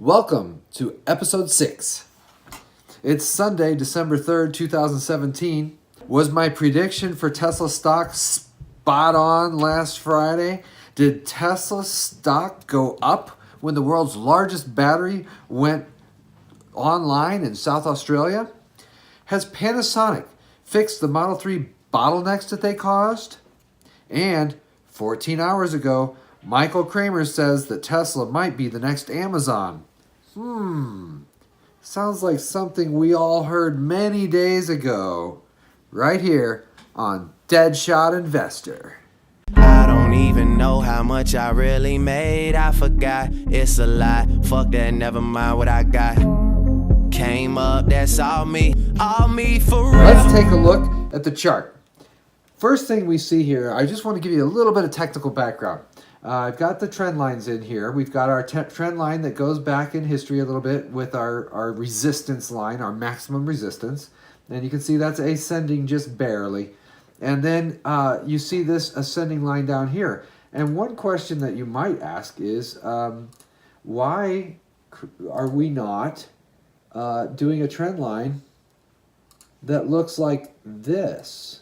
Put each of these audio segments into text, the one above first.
Welcome to episode 6. It's Sunday, December 3rd, 2017. Was my prediction for Tesla stock spot on last Friday? Did Tesla stock go up when the world's largest battery went online in South Australia? Has Panasonic fixed the Model 3 bottlenecks that they caused? And 14 hours ago, Michael Kramer says that Tesla might be the next Amazon. Sounds like something we all heard many days ago, right here on Deadshot Investor. I don't even know how much I really made. I forgot, it's a lie. Fuck that, never mind what I got. Came up, that's all me for real. Let's take a look at the chart. First thing we see here, I just want to give you a little bit of technical background. I've got the trend lines in here. We've got our trend line that goes back in history a little bit with our resistance line, our maximum resistance. And you can see that's ascending just barely. And then you see this ascending line down here. And one question that you might ask is, why are we not doing a trend line that looks like this?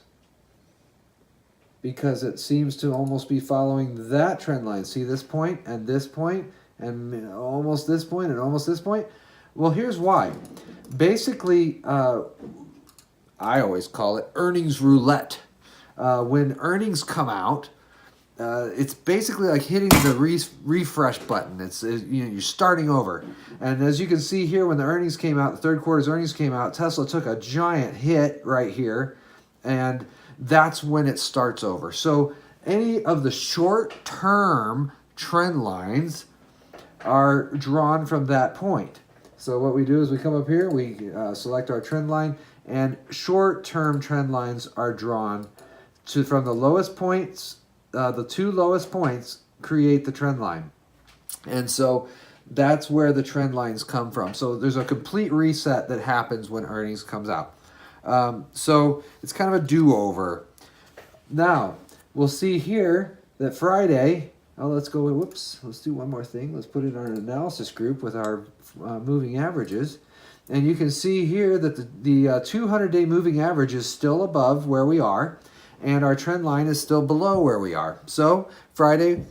Because it seems to almost be following that trend line. See this point and this point and almost this point and almost this point? Well, here's why. Basically, I always call it earnings roulette. When earnings come out, it's basically like hitting the refresh button. You're starting over. And as you can see here, when the earnings came out, the third quarter's earnings came out, Tesla took a giant hit right here, and that's when it starts over. So any of the short-term trend lines are drawn from that point. So what we do is we come up here, we select our trend line, and short-term trend lines are drawn from the lowest points. The two lowest points create the trend line. And so that's where the trend lines come from. So there's a complete reset that happens when earnings comes out. So it's kind of a do-over. Now, we'll see here that Friday, let's do one more thing. Let's put it in our analysis group with our moving averages. And you can see here that the 200-day moving average is still above where we are, and our trend line is still below where we are. So Friday,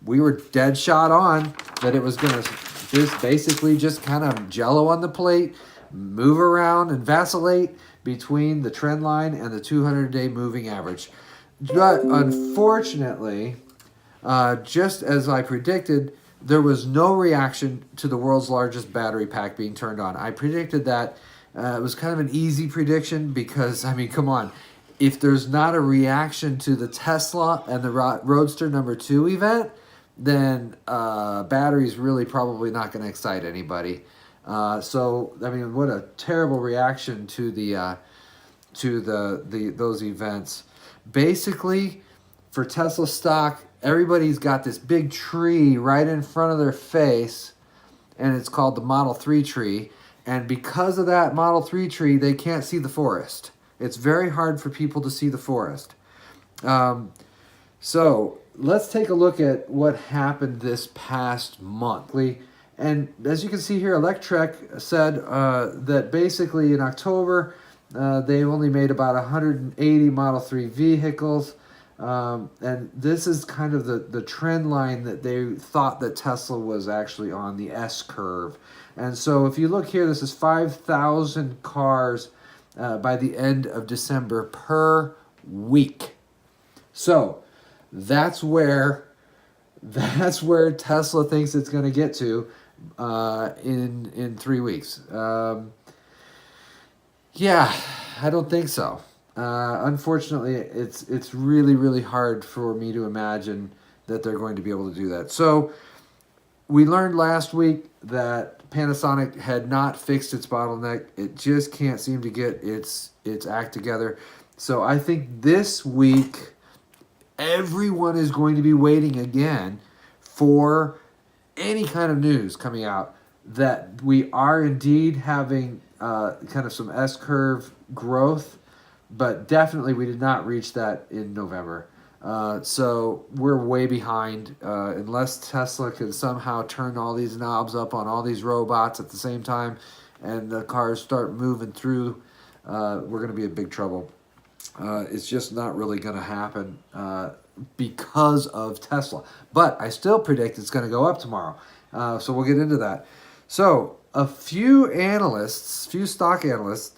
we were dead shot on that it was going to just kind of jello on the plate, move around and vacillate between the trend line and the 200-day moving average. But unfortunately, just as I predicted, there was no reaction to the world's largest battery pack being turned on. I predicted that. It was kind of an easy prediction because, come on. If there's not a reaction to the Tesla and the Roadster number 2 event, then battery's really probably not going to excite anybody. So what a terrible reaction to those events. Basically, for Tesla stock, everybody's got this big tree right in front of their face, and it's called the Model 3 tree. And because of that Model 3 tree, they can't see the forest. It's very hard for people to see the forest. So let's take a look at what happened this past month. And as you can see here, Electrek said that basically in October, they only made about 180 Model 3 vehicles. And this is kind of the trend line that they thought that Tesla was actually on, the S curve. And so if you look here, this is 5,000 cars by the end of December per week. So that's where Tesla thinks it's going to get to in 3 weeks. Yeah, I don't think so. Unfortunately, it's really, really hard for me to imagine that they're going to be able to do that. So we learned last week that Panasonic had not fixed its bottleneck. It just can't seem to get its act together. So I think this week, everyone is going to be waiting again for any kind of news coming out that we are indeed having kind of some S-curve growth, but definitely we did not reach that in November. So we're way behind. Unless Tesla can somehow turn all these knobs up on all these robots at the same time and the cars start moving through, we're going to be in big trouble. It's just not really going to happen because of Tesla. But I still predict it's going to go up tomorrow. So we'll get into that. So a few stock analysts,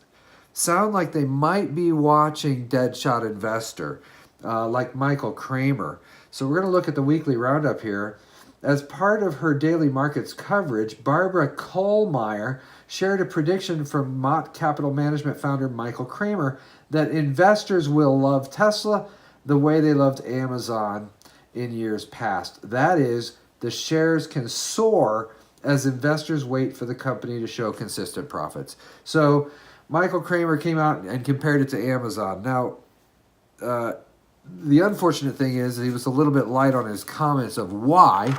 sound like they might be watching Deadshot Investor, like Michael Kramer. So we're going to look at the weekly roundup here. As part of her daily markets coverage, Barbara Kohlmeyer shared a prediction from Mott Capital Management founder Michael Kramer that investors will love Tesla the way they loved Amazon in years past. That is, the shares can soar as investors wait for the company to show consistent profits. So Michael Kramer came out and compared it to Amazon. Now, the unfortunate thing is he was a little bit light on his comments of why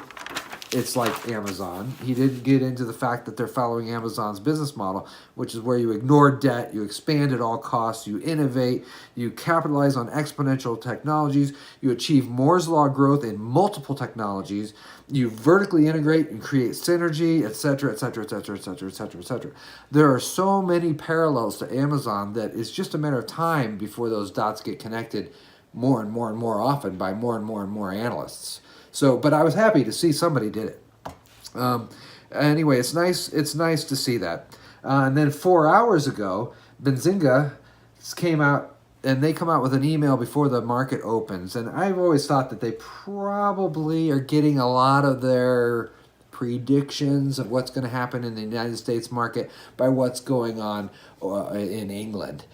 it's like Amazon. He didn't get into the fact that they're following Amazon's business model, which is where you ignore debt, you expand at all costs, you innovate, you capitalize on exponential technologies, you achieve Moore's Law growth in multiple technologies, you vertically integrate and create synergy, etc., etc., etc., etc., etc., etc. There are so many parallels to Amazon that it's just a matter of time before those dots get connected more and more and more often by more and more and more analysts. So, but I was happy to see somebody did it. Anyway, it's nice to see that. And then 4 hours ago, Benzinga came out, and they come out with an email before the market opens. And I've always thought that they probably are getting a lot of their predictions of what's going to happen in the United States market by what's going on in England,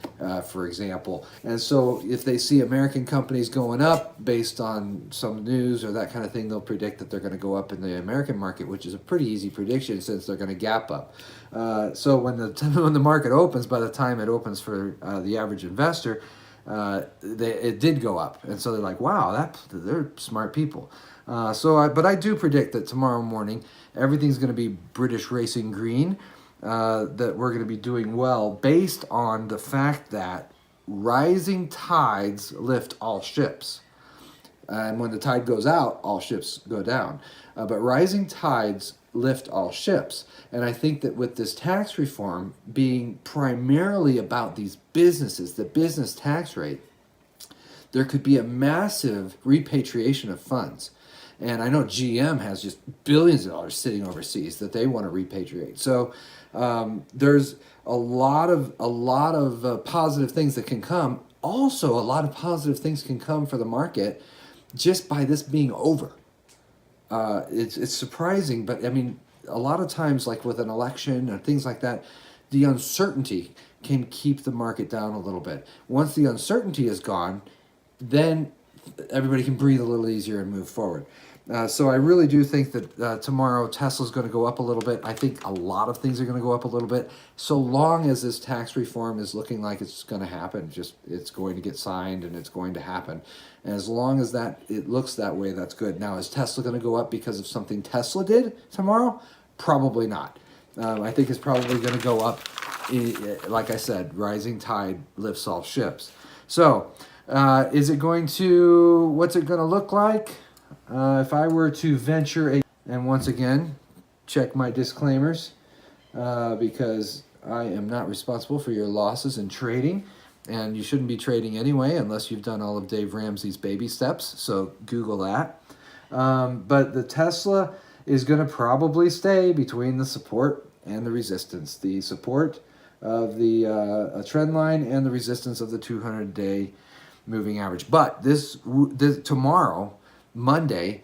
for example. And so if they see American companies going up based on some news or that kind of thing, they'll predict that they're going to go up in the American market, which is a pretty easy prediction since they're going to gap up. So when the market opens, by the time it opens for the average investor, it did go up. And so they're like, wow, they're smart people. But I do predict that tomorrow morning everything's going to be British Racing Green, that we're going to be doing well based on the fact that rising tides lift all ships. And when the tide goes out, all ships go down. But rising tides lift all ships. And I think that with this tax reform being primarily about these businesses, the business tax rate, there could be a massive repatriation of funds. And I know GM has just billions of dollars sitting overseas that they want to repatriate. So there's a lot of positive things that can come. Also, a lot of positive things can come for the market just by this being over. It's surprising, but I mean, a lot of times, like with an election or things like that, the uncertainty can keep the market down a little bit. Once the uncertainty is gone, then everybody can breathe a little easier and move forward. So I really do think that tomorrow Tesla's going to go up a little bit. I think a lot of things are going to go up a little bit, so long as this tax reform is looking like it's going to happen. It's going to get signed and it's going to happen. And as long as it looks that way, that's good. Now, is Tesla going to go up because of something Tesla did tomorrow? Probably not. I think it's probably going to go up. Like I said, rising tide lifts all ships. So what's it going to look like? If I were to venture and once again, check my disclaimers, because I am not responsible for your losses in trading, and you shouldn't be trading anyway unless you've done all of Dave Ramsey's baby steps, so Google that. But the Tesla is going to probably stay between the support and the resistance. The support of the trend line and the resistance of the 200-day moving average. But this tomorrow, Monday,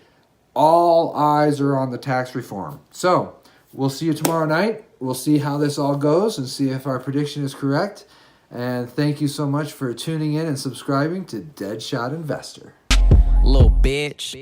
all eyes are on the tax reform. So we'll see you tomorrow night. We'll see how this all goes and see if our prediction is correct. And thank you so much for tuning in and subscribing to Deadshot Investor. Little bitch.